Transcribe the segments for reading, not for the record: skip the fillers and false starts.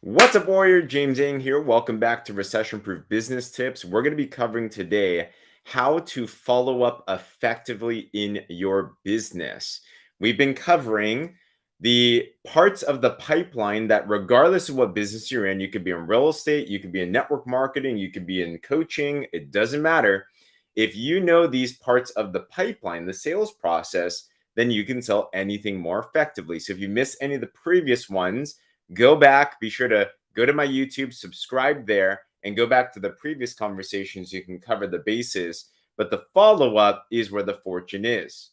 What's up, Warrior? James Ng here. Welcome back to Recession Proof Business Tips. We're going to be covering today how to follow up effectively in your business. We've been covering the parts of the pipeline that, regardless of what business you're in, you could be in real estate, you could be in network marketing, you could be in coaching, it doesn't matter. If you know these parts of the pipeline, the sales process, then you can sell anything more effectively. So if you miss any of the previous ones, go back, be sure to go to my YouTube, subscribe there, and go back to the previous conversations. You can cover the bases, but the follow up is where the fortune is.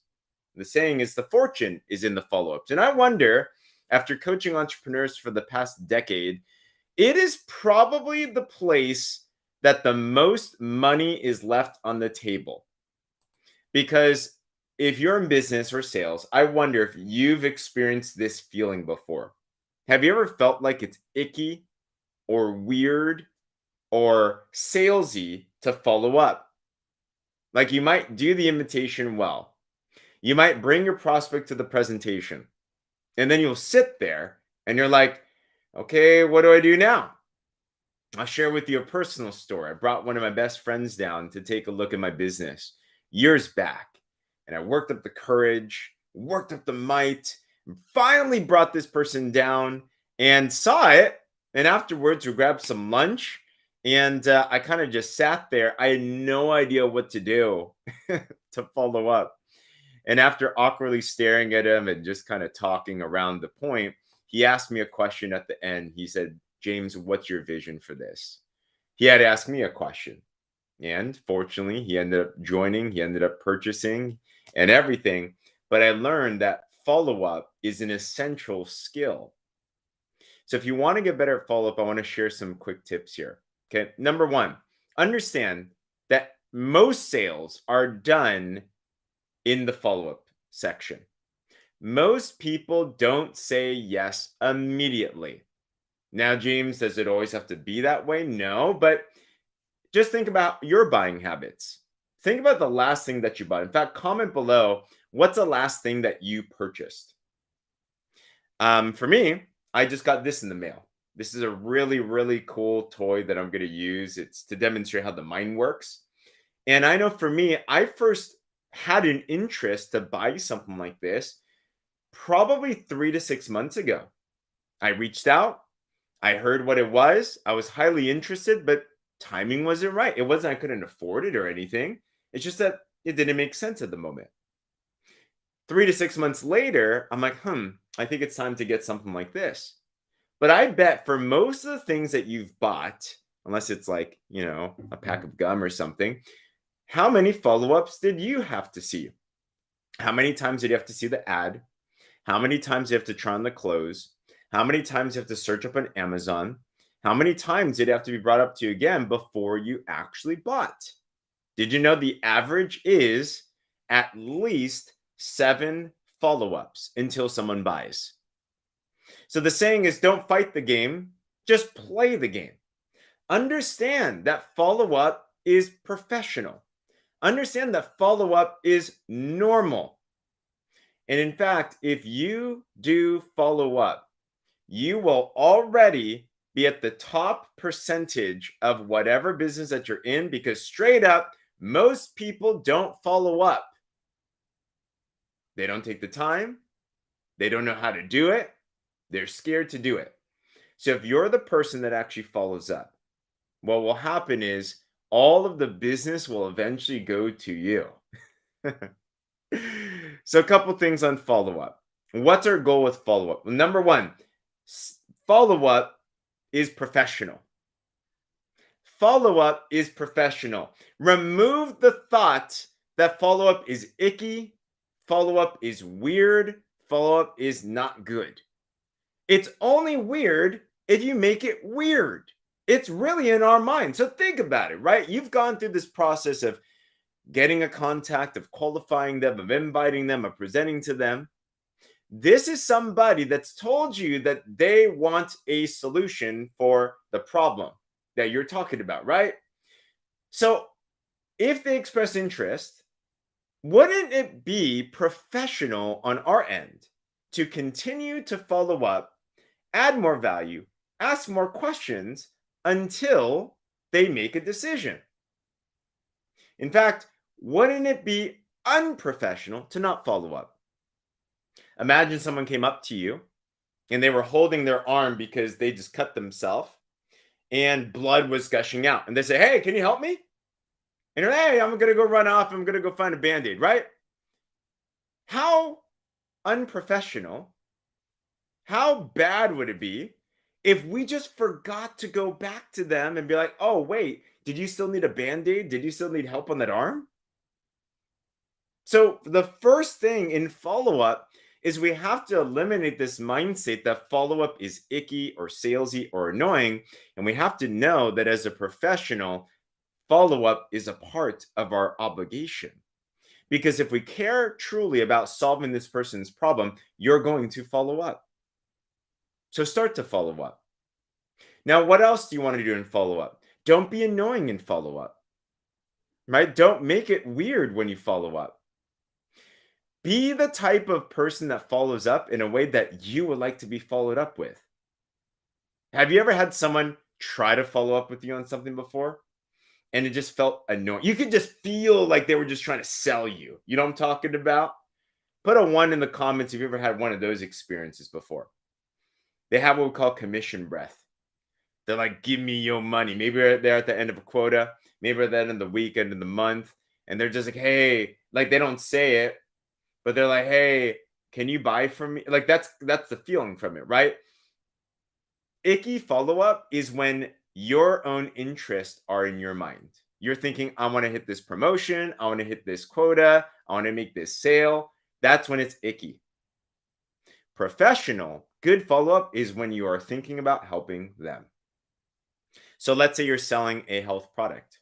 The saying is the fortune is in the follow ups. And I wonder, after coaching entrepreneurs for the past decade, it is probably the place that the most money is left on the table. Because if you're in business or sales, I wonder if you've experienced this feeling before. Have you ever felt like it's icky or weird or salesy to follow up? Like you might do the invitation well. You might bring your prospect to the presentation, and then you'll sit there and you're like, okay, what do I do now? I'll share with you a personal story. I brought one of my best friends down to take a look at my business years back, and I worked up the courage, worked up the might, and finally brought this person down and saw it. And afterwards, we grabbed some lunch, and I kind of just sat there. I had no idea what to do to follow up. And after awkwardly staring at him and just kind of talking around the point, he asked me a question at the end. He said, James, what's your vision for this? He had asked me a question. And fortunately, he ended up joining, he ended up purchasing and everything. But I learned that follow up is an essential skill. So if you want to get better at follow up, I want to share some quick tips here. Okay. Number one, understand that most sales are done in the follow up section. Most people don't say yes immediately. Now, James, does it always have to be that way? No, but just think about your buying habits. Think about the last thing that you bought. In fact, comment below what's the last thing that you purchased. For me, I just got this in the mail. This is a really, really cool toy that I'm going to use. It's to demonstrate how the mind works. And I know for me, I first had an interest to buy something like this probably 3 to 6 months ago. I reached out, I heard what it was. I was highly interested, but timing wasn't right. It wasn't I couldn't afford it or anything. It's just that it didn't make sense at the moment. 3 to 6 months later, I'm like, I think it's time to get something like this. But I bet for most of the things that you've bought, unless it's like, a pack of gum or something, how many follow ups did you have to see? How many times did you have to see the ad? How many times do you have to try on the clothes? How many times do you have to search up on Amazon? How many times did it have to be brought up to you again before you actually bought? Did you know the average is at least 7 follow ups until someone buys? So the saying is don't fight the game, just play the game. Understand that follow up is professional. Understand that follow up is normal. And in fact, if you do follow up, you will already be at the top percentage of whatever business that you're in because straight up, most people don't follow up. They don't take the time. They don't know how to do it. They're scared to do it. So if you're the person that actually follows up, what will happen is all of the business will eventually go to you. So a couple things on follow up. What's our goal with follow up? Well, number one, follow up is professional. Follow up is professional. Remove the thought that follow up is icky, follow up is weird, follow up is not good. It's only weird if you make it weird. It's really in our mind. So think about it, right? You've gone through this process of getting a contact, of qualifying them, of inviting them, of presenting to them. This is somebody that's told you that they want a solution for the problem that you're talking about, right? So if they express interest, wouldn't it be professional on our end to continue to follow up, add more value, ask more questions until they make a decision. In fact, wouldn't it be unprofessional to not follow up? Imagine someone came up to you and they were holding their arm because they just cut themselves and blood was gushing out. And they say, "Hey, can you help me?" And you're like, "Hey, I'm going to go run off. I'm going to go find a band aid," right? How unprofessional, how bad would it be if we just forgot to go back to them and be like, "Oh, wait, did you still need a band aid? Did you still need help on that arm?" So the first thing in follow up is we have to eliminate this mindset that follow up is icky or salesy or annoying. And we have to know that as a professional, follow up is a part of our obligation. Because if we care truly about solving this person's problem, you're going to follow up. So start to follow up. Now, what else do you want to do in follow up? Don't be annoying in follow up, right? Don't make it weird when you follow up. Be the type of person that follows up in a way that you would like to be followed up with. Have you ever had someone try to follow up with you on something before and it just felt annoying? You could just feel like they were just trying to sell you. You know what I'm talking about? Put a one in the comments if you ever had one of those experiences before. They have what we call commission breath. They're like, "Give me your money." Maybe they're at the end of a quota, maybe at the end of the week, end of the month, and they're just like, "Hey," like they don't say it, but they're like, "Hey, can you buy from me?" Like that's the feeling from it, right? Icky follow up is when your own interests are in your mind. You're thinking, "I want to hit this promotion, I want to hit this quota, I want to make this sale." That's when it's icky. Professional, good follow up is when you are thinking about helping them. So let's say you're selling a health product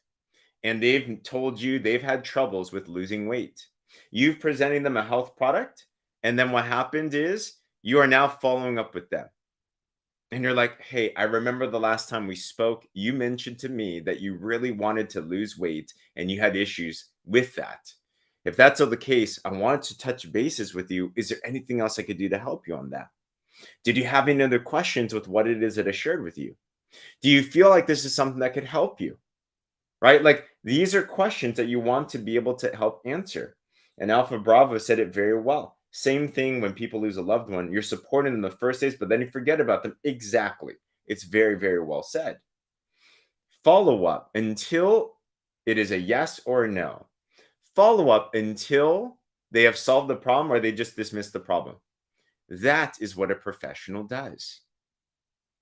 and they've told you they've had troubles with losing weight. You've presented them a health product, and then what happened is you are now following up with them. And you're like, "Hey, I remember the last time we spoke, you mentioned to me that you really wanted to lose weight and you had issues with that. If that's still the case, I wanted to touch bases with you. Is there anything else I could do to help you on that? Did you have any other questions with what it is that I shared with you? Do you feel like this is something that could help you?" Right? Like these are questions that you want to be able to help answer. And Alpha Bravo said it very well. Same thing when people lose a loved one. You're supporting them the first days, but then you forget about them. Exactly. It's very, very well said. Follow up until it is a yes or a no. Follow up until they have solved the problem or they just dismiss the problem. That is what a professional does.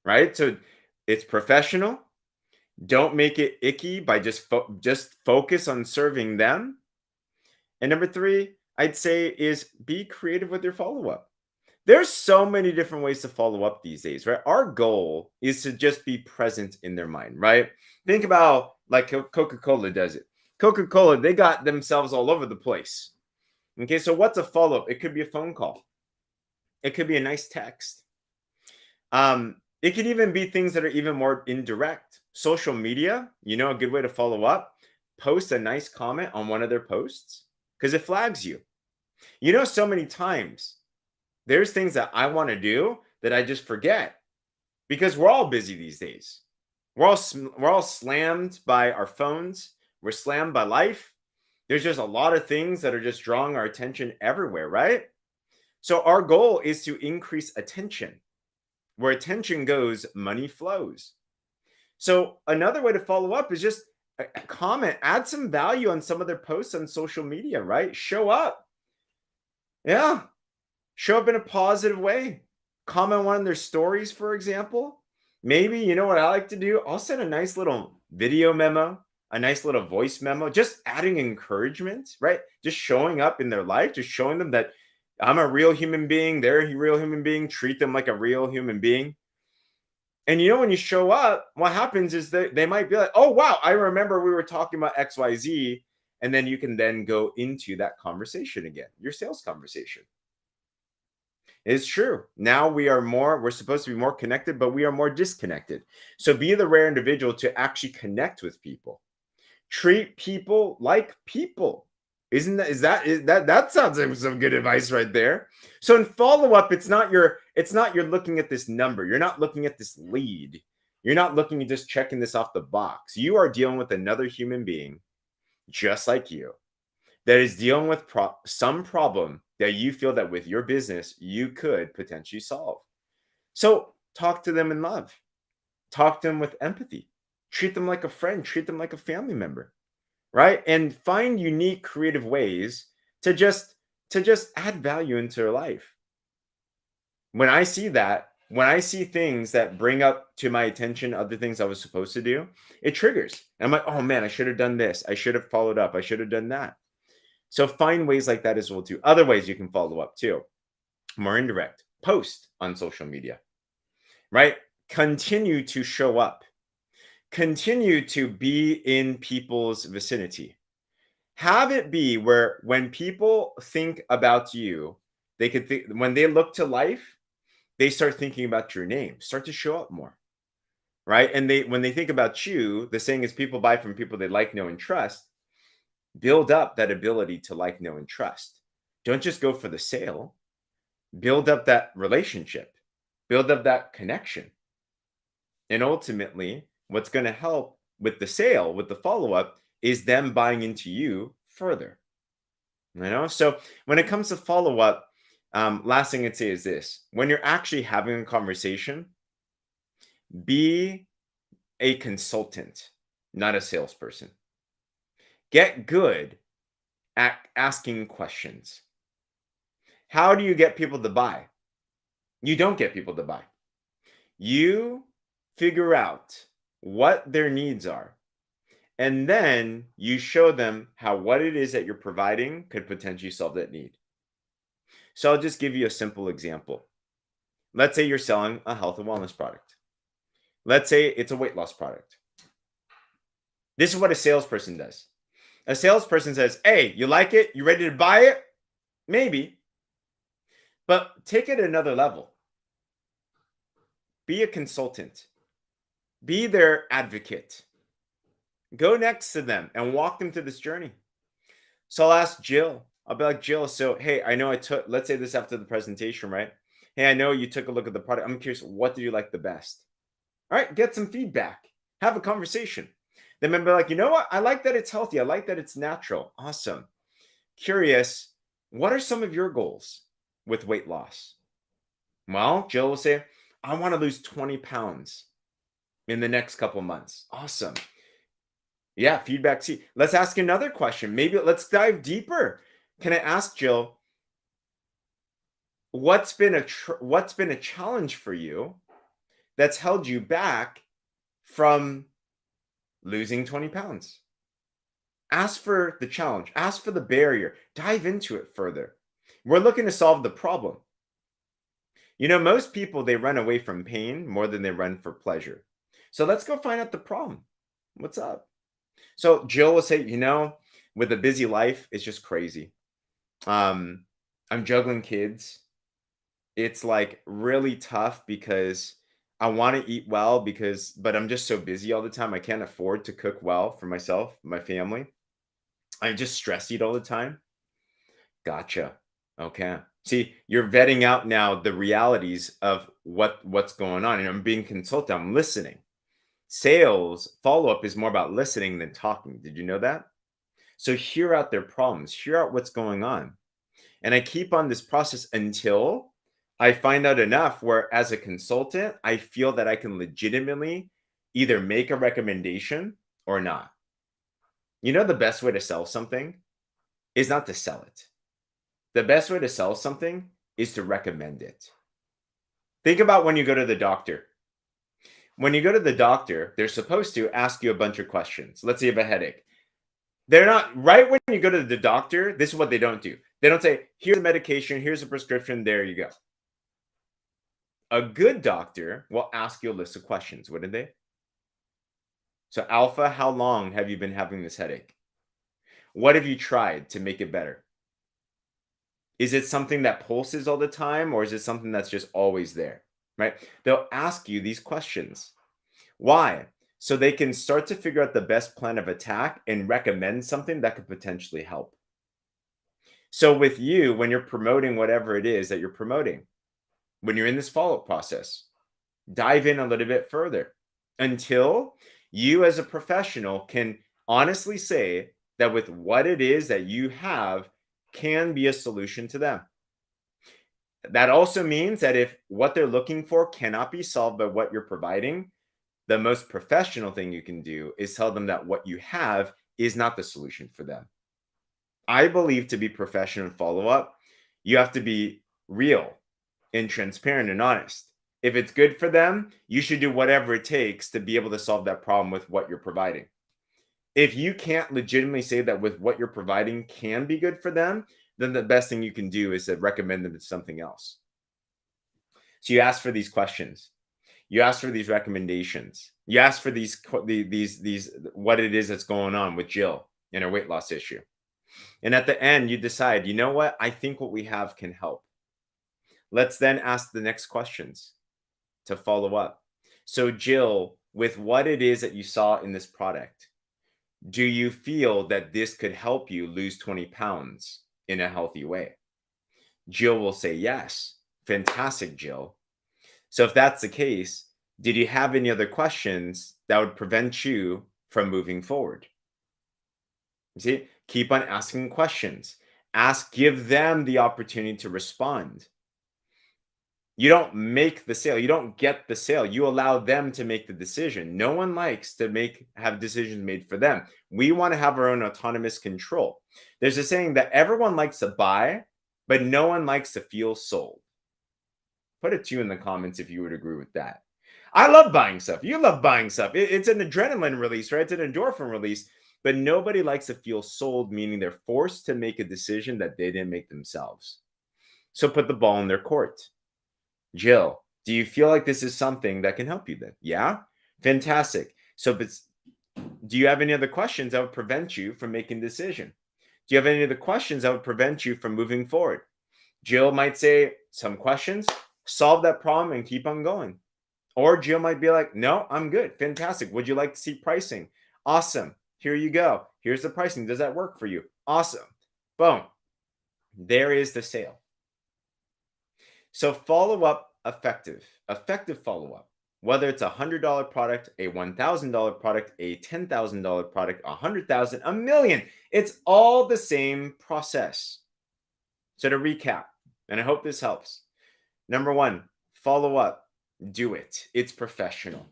Right? So it's professional. Don't make it icky by just focus on serving them. And number 3, I'd say is be creative with your follow-up. There's so many different ways to follow up these days, right? Our goal is to just be present in their mind, right? Think about like Coca-Cola does it. Coca-Cola, they got themselves all over the place. Okay, so what's a follow-up? It could be a phone call. It could be a nice text. It could even be things that are even more indirect. Social media, a good way to follow up, post a nice comment on one of their posts because it flags you. So many times there's things that I want to do that I just forget because we're all busy these days. We're all slammed by our phones. We're slammed by life. There's just a lot of things that are just drawing our attention everywhere, right? So our goal is to increase attention. Where attention goes, money flows. So another way to follow up is just comment, add some value on some of their posts on social media, right? Show up. Yeah. Show up in a positive way. Comment on one of their stories, for example. Maybe, you know what I like to do? I'll send a nice little video memo, a nice little voice memo, just adding encouragement, right? Just showing up in their life, just showing them that I'm a real human being. They're a real human being. Treat them like a real human being. And when you show up, what happens is that they might be like, "Oh, wow, I remember we were talking about XYZ." And then you can then go into that conversation again, your sales conversation. It's true. Now we're supposed to be more connected, but we are more disconnected. So be the rare individual to actually connect with people. Treat people like people. Isn't that that sounds like some good advice right there. So in follow-up, it's not you're looking at this number. You're not looking at this lead. You're not looking at just checking this off the box. You are dealing with another human being just like you that is dealing with some problem that you feel that with your business you could potentially solve. So talk to them in love. Talk to them with empathy. Treat them like a friend, treat them like a family member, right? And find unique creative ways to just add value into their life. When I see that, when I see things that bring up to my attention other things I was supposed to do, it triggers. And I'm like, "Oh man, I should have done this. I should have followed up. I should have done that." So find ways like that as well too. Other ways you can follow up too. More indirect. Post on social media, right? Continue to show up. Continue to be in people's vicinity. Have it be where when people think about you, they could think when they look to life, they start thinking about your name, start to show up more, right? And they when they think about you, the saying is people buy from people they like, know, and trust. Build up that ability to like, know, and trust. Don't just go for the sale. Build up that relationship, build up that connection. And ultimately, what's going to help with the sale, with the follow up, is them buying into you further. So when it comes to follow up, last thing I'd say is this: when you're actually having a conversation, be a consultant, not a salesperson. Get good at asking questions. How do you get people to buy? You don't get people to buy. You figure out what their needs are, and then you show them how what it is that you're providing could potentially solve that need. So I'll just give you a simple example. Let's say you're selling a health and wellness product. Let's say it's a weight loss product. This is what a salesperson does. A salesperson says, "Hey, you like it? You ready to buy it?" Maybe. But take it another level. Be a consultant. Be their advocate. Go next to them and walk them through this journey. So I'll ask Jill. I'll be like, "Jill, so hey, I know let's say this after the presentation, right? Hey, I know you took a look at the product. I'm curious, what did you like the best?" All right, get some feedback. Have a conversation. Then maybe like, "You know what? I like that it's healthy. I like that it's natural. Awesome. Curious, what are some of your goals with weight loss?" Well, Jill will say, "I want to lose 20 pounds in the next couple months." Awesome. Yeah, feedback. See, let's ask another question. Maybe let's dive deeper. Can I ask Jill, what's been a challenge for you that's held you back from losing 20 pounds? Ask for the challenge, ask for the barrier, dive into it further. We're looking to solve the problem. Most people, they run away from pain more than they run for pleasure. So let's go find out the problem. What's up? So Jill will say, with a busy life, it's just crazy. I'm juggling kids. It's like really tough because I want to eat well but I'm just so busy all the time. I can't afford to cook well for myself, my family. I just stress eat all the time. Gotcha. Okay. See, you're vetting out now the realities of what's going on. And I'm being consulted. I'm listening. Sales follow-up is more about listening than talking. Did you know that? So hear out their problems, hear out what's going on. And I keep on this process until I find out enough where, as a consultant, I feel that I can legitimately either make a recommendation or not. The best way to sell something is not to sell it. The best way to sell something is to recommend it. Think about when you go to the doctor. When you go to the doctor, they're supposed to ask you a bunch of questions. Let's say you have a headache. They're not right when you go to the doctor. This is what they don't do. They don't say, "Here's the medication, here's a prescription, there you go." A good doctor will ask you a list of questions, wouldn't they? So, Alpha, how long have you been having this headache? What have you tried to make it better? Is it something that pulses all the time, or is it something that's just always there? Right? They'll ask you these questions. Why? So they can start to figure out the best plan of attack and recommend something that could potentially help. So with you, when you're promoting whatever it is that you're promoting, when you're in this follow-up process, dive in a little bit further until you as a professional can honestly say that with what it is that you have can be a solution to them. That also means that if what they're looking for cannot be solved by what you're providing, the most professional thing you can do is tell them that what you have is not the solution for them. I believe to be professional in follow up, you have to be real and transparent and honest. If it's good for them, you should do whatever it takes to be able to solve that problem with what you're providing. If you can't legitimately say that with what you're providing can be good for them, then the best thing you can do is to recommend them to something else. So you ask for these questions. You ask for these recommendations. You ask for these what it is that's going on with Jill and her weight loss issue. And at the end, you decide, you know what? I think what we have can help. Let's then ask the next questions to follow up. So, Jill, with what it is that you saw in this product, do you feel that this could help you lose 20 pounds in a healthy way? Jill will say yes. Fantastic, Jill. So, if that's the case, did you have any other questions that would prevent you from moving forward? You see, keep on asking questions. Give them the opportunity to respond. You don't make the sale. You don't get the sale. You allow them to make the decision. No one likes to have decisions made for them. We want to have our own autonomous control. There's a saying that everyone likes to buy, but no one likes to feel sold. Put it to you in the comments if you would agree with that. I love buying stuff. You love buying stuff. It's an adrenaline release, right? It's an endorphin release, but nobody likes to feel sold, meaning they're forced to make a decision that they didn't make themselves. So put the ball in their court. Jill, do you feel like this is something that can help you then? Yeah? Fantastic. So, but do you have any other questions that would prevent you from making a decision? Do you have any other questions that would prevent you from moving forward? Jill might say, some questions, solve that problem and keep on going. Or Jill might be like, no, I'm good. Fantastic. Would you like to see pricing? Awesome. Here you go. Here's the pricing. Does that work for you? Awesome. Boom. There is the sale. So follow up effective follow up, whether it's $100 product, a $1,000 product, a $10,000 product, 100,000, a million, it's all the same process. So to recap, and I hope this helps. Number one, follow up, do it. It's professional.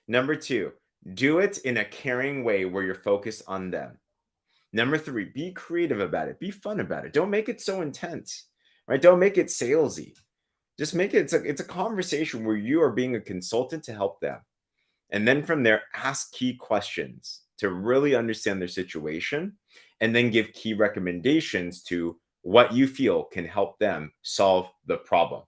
Number two, do it in a caring way where you're focused on them. Number three, be creative about it. Be fun about it. Don't make it so intense, right? Don't make it salesy. Just make it, it's a conversation where you are being a consultant to help them. And then from there, ask key questions to really understand their situation and then give key recommendations to what you feel can help them solve the problem.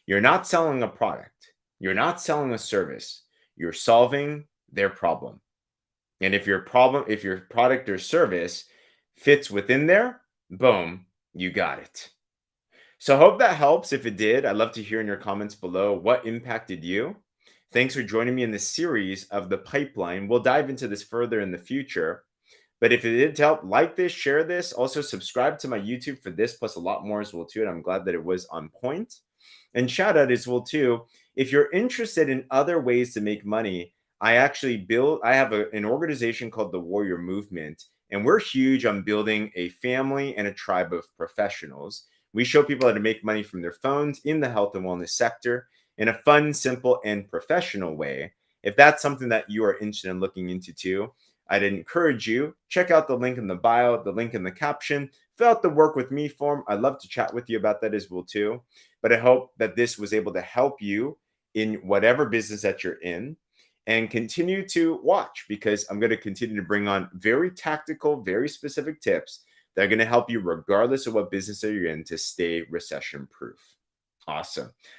You're not selling a product, you're not selling a service, you're solving their problem. And if your product or service fits within there, boom, you got it. So I hope that helps. If it did, I'd love to hear in your comments below what impacted you. Thanks for joining me in this series of the pipeline. We'll dive into this further in the future. But if it did help, like this, share this. Also, subscribe to my YouTube for this, plus a lot more as well too. And I'm glad that it was on point. And shout out as well too. If you're interested in other ways to make money, I have an organization called the Warrior Movement, and we're huge on building a family and a tribe of professionals. We show people how to make money from their phones in the health and wellness sector in a fun, simple, and professional way. If that's something that you are interested in looking into too, I'd encourage you, check out the link in the bio, the link in the caption, fill out the work with me form. I'd love to chat with you about that as well too. But I hope that this was able to help you in whatever business that you're in, and continue to watch because I'm going to continue to bring on very tactical, very specific tips that are going to help you regardless of what business that you're in to stay recession proof. Awesome.